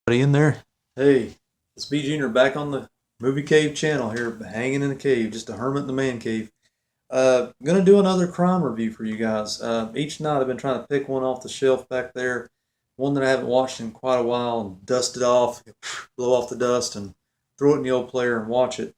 Anybody in there? Hey, it's B Junior back on the Movie Cave channel here, hanging in the cave, just a hermit in the man cave. Gonna do another crime review for you guys. Each night I've been trying to pick one off the shelf back there, one that I haven't watched in quite a while, and dust it off, blow off the dust, and throw it in the old player and watch it.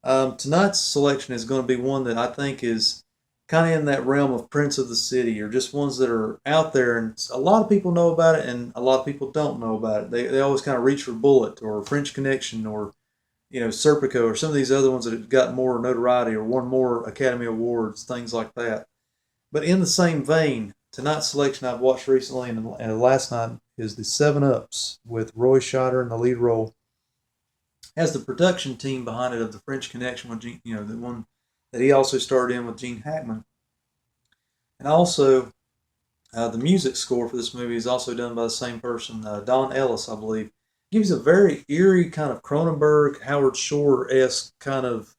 Tonight's selection is going to be one that I think is kind of in that realm of Prince of the City, or just ones that are out there, and a lot of people know about it, and a lot of people don't know about it. They always kind of reach for Bullet or French Connection or Serpico or some of these other ones that have got more notoriety or won more Academy Awards, things like that. But in the same vein, tonight's selection I've watched recently and last night is the Seven Ups with Roy Scheider in the lead role. Has the production team behind it of the French Connection with the one that he also starred in with Gene Hackman, and also the music score for this movie is also done by the same person, Don Ellis, I believe. Gives a very eerie kind of Cronenberg, Howard Shore-esque kind of.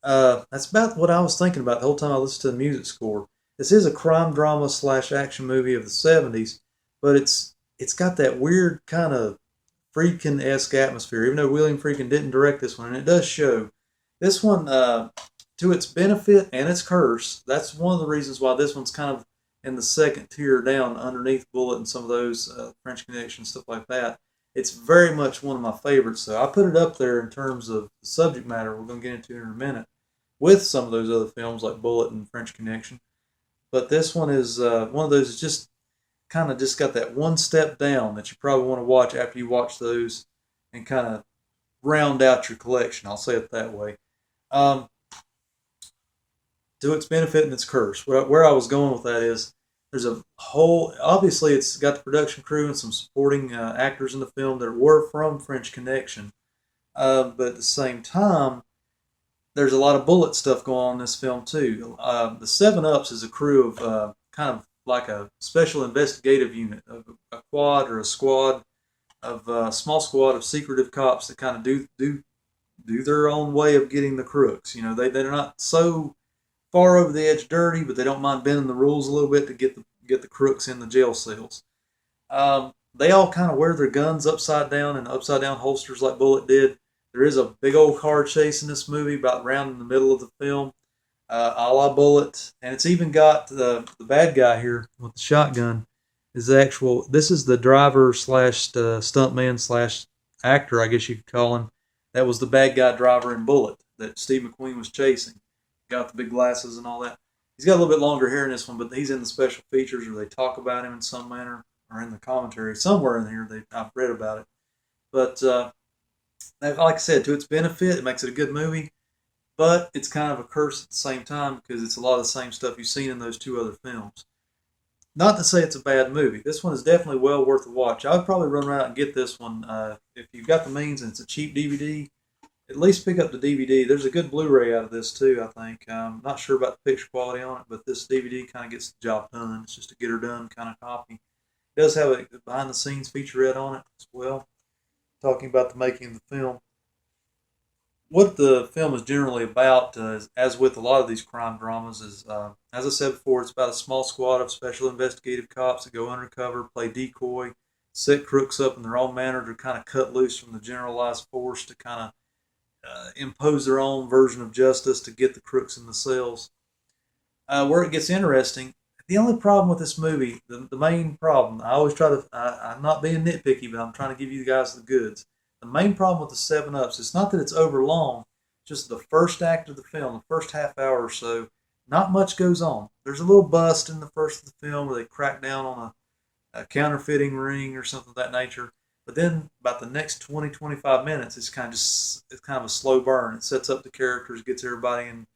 That's about what I was thinking about the whole time I listened to the music score. This is a crime drama slash action movie of the '70s, but it's got that weird kind of Friedkin-esque atmosphere. Even though William Friedkin didn't direct this one, and it does show. This one, to its benefit and its curse, that's one of the reasons why this one's kind of in the second tier down underneath Bullet and some of those French Connection, stuff like that. It's very much one of my favorites, so I put it up there in terms of the subject matter we're going to get into in a minute with some of those other films like Bullet and French Connection. But this one is one of those that's just kind of just got that one step down that you probably want to watch after you watch those and kind of round out your collection. I'll say it that way. To its benefit and its curse. Where I was going with that is there's a whole, obviously it's got the production crew and some supporting actors in the film that were from French Connection. But at the same time, there's a lot of Bullet stuff going on in this film too. The Seven Ups is a crew of kind of like a special investigative unit, of a quad or a squad of a small squad of secretive cops that kind of do their own way of getting the crooks. They're not so far over the edge dirty, but they don't mind bending the rules a little bit to get the crooks in the jail cells. They all kind of wear their guns upside down in upside down holsters like Bullet did. There is a big old car chase in this movie about round in the middle of the film, a la Bullet, and it's even got the bad guy here with the shotgun. This is the driver slash stuntman slash actor, I guess you could call him. That was the bad guy driver in Bullet that Steve McQueen was chasing. Got the big glasses and all that. He's got a little bit longer hair in this one, but he's in the special features, or they talk about him in some manner, or in the commentary somewhere in here. I've read about it, but like I said, to its benefit, it makes it a good movie, but it's kind of a curse at the same time because it's a lot of the same stuff you've seen in those two other films. Not to say it's a bad movie. This one is definitely well worth a watch. I would probably run around and get this one if you've got the means and it's a cheap DVD. At least pick up the DVD. There's a good Blu-ray out of this too, I think. I'm not sure about the picture quality on it, but this DVD kind of gets the job done. It's just a get her done kind of copy. It does have a behind-the-scenes featurette on it as well, talking about the making of the film. What the film is generally about, as with a lot of these crime dramas, is, as I said before, it's about a small squad of special investigative cops that go undercover, play decoy, set crooks up in their own manner to kind of cut loose from the generalized force to kind of impose their own version of justice to get the crooks in the cells. Where it gets interesting, the only problem with this movie, the main problem, I always try to, I'm not being nitpicky, but I'm trying to give you guys the goods. The main problem with the Seven Ups, it's not that it's overlong, just the first act of the film, the first half hour or so, not much goes on. There's a little bust in the first of the film where they crack down on a counterfeiting ring or something of that nature. But then about the next 20, 25 minutes, it's kind of a slow burn. It sets up the characters, gets everybody in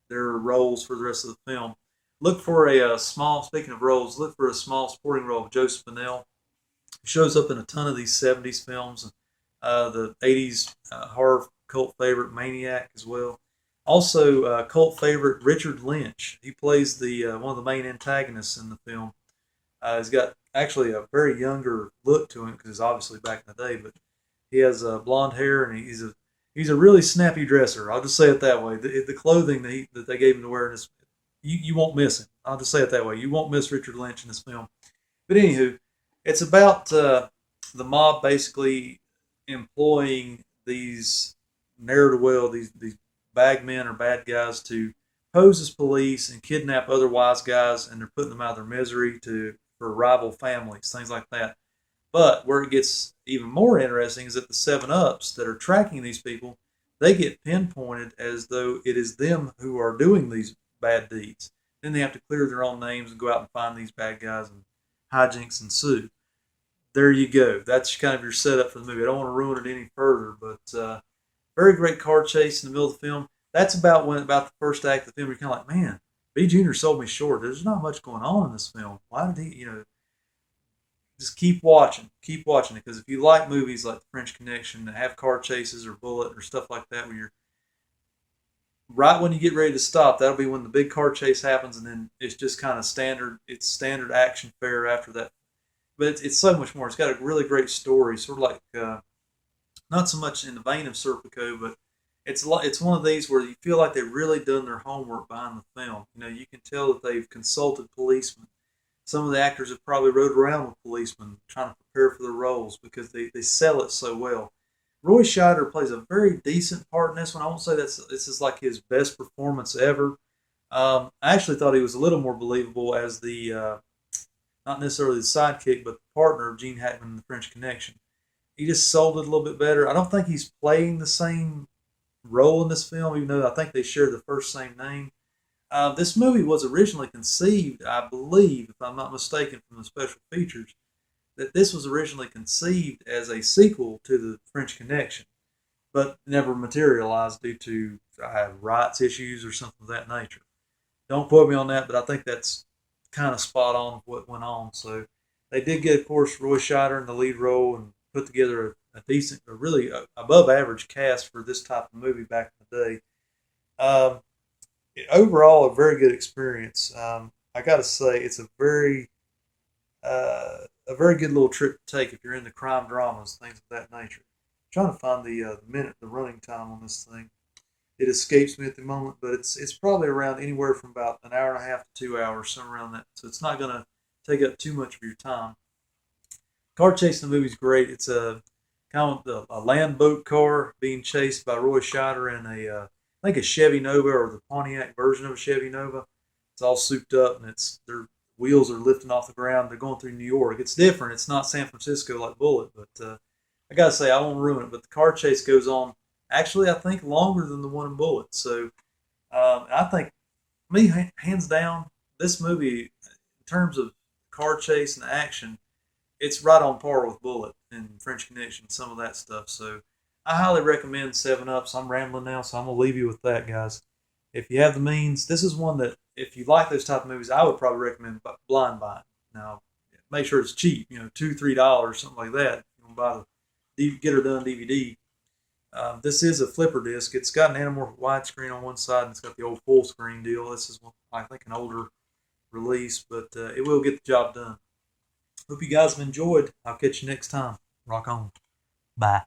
their roles for the rest of the film. Look for speaking of roles, look for a small supporting role of Joe Spinell. He shows up in a ton of these 70s films, the 80s horror cult favorite Maniac as well. Also, cult favorite Richard Lynch. He plays the one of the main antagonists in the film. He's got actually a very younger look to him because he's obviously back in the day, but he has blonde hair and he's a really snappy dresser. I'll just say it that way. The clothing that they gave him to wear in this, you won't miss him. I'll just say it that way. You won't miss Richard Lynch in this film. But anywho, it's about the mob basically employing these ne'er do well, these bag men or bad guys to pose as police and kidnap other wise guys, and they're putting them out of their misery to for rival families, things like that. But where it gets even more interesting is that the Seven Ups that are tracking these people, they get pinpointed as though it is them who are doing these bad deeds. Then they have to clear their own names and go out and find these bad guys, and hijinks ensue. There you go. That's kind of your setup for the movie. I don't want to ruin it any further, but very great car chase in the middle of the film. That's about the first act of the film. You're kind of like, man, B Junior sold me short. There's not much going on in this film. Why did he? Just keep watching it, because if you like movies like The French Connection that have car chases or Bullet or stuff like that, where you're right when you get ready to stop, that'll be when the big car chase happens, and then it's just kind of standard. It's standard action fare after that, but it's so much more. It's got a really great story, sort of like not so much in the vein of Serpico, but it's one of these where you feel like they've really done their homework behind the film. You can tell that they've consulted policemen. Some of the actors have probably rode around with policemen trying to prepare for their roles, because they sell it so well. Roy Scheider plays a very decent part in this one. I won't say this is like his best performance ever. I actually thought he was a little more believable as the not necessarily the sidekick, but the partner of Gene Hackman in The French Connection. He just sold it a little bit better. I don't think he's playing the same role in this film, even though I think they share the first same name. This movie was originally conceived, I believe, if I'm not mistaken from the special features, that this was originally conceived as a sequel to The French Connection, but never materialized due to rights issues or something of that nature. Don't quote me on that, but I think that's kind of spot on what went on. So they did get, of course, Roy Scheider in the lead role and put together a decent, a really above average cast for this type of movie back in the day. Overall, a very good experience. I got to say, it's a very good little trip to take if you're into crime dramas, things of that nature. I'm trying to find the running time on this thing. It escapes me at the moment, but it's probably around anywhere from about an hour and a half to 2 hours, somewhere around that. So it's not going to take up too much of your time. Car chase in the movie is great. It's a kind of a land boat car being chased by Roy Scheider in I think a Chevy Nova, or the Pontiac version of a Chevy Nova. It's all souped up, and their wheels are lifting off the ground. They're going through New York. It's different. It's not San Francisco like Bullet, but I gotta say, I won't ruin it. But the car chase goes on. Actually, I think longer than the one in Bullet. So I think, me, hands down, this movie, in terms of car chase and action, it's right on par with Bullet and French Connection, some of that stuff. So I highly recommend Seven Ups. I'm rambling now, so I'm gonna leave you with that, guys. If you have the means, this is one that, if you like those type of movies, I would probably recommend blind buying. Now, make sure it's cheap, $2-3, something like that. You can buy the Get Her Done DVD. This is a flipper disc. It's got an anamorphic widescreen on one side, and it's got the old full screen deal. This is, I think, an older release, but it will get the job done. Hope you guys have enjoyed. I'll catch you next time. Rock on. Bye.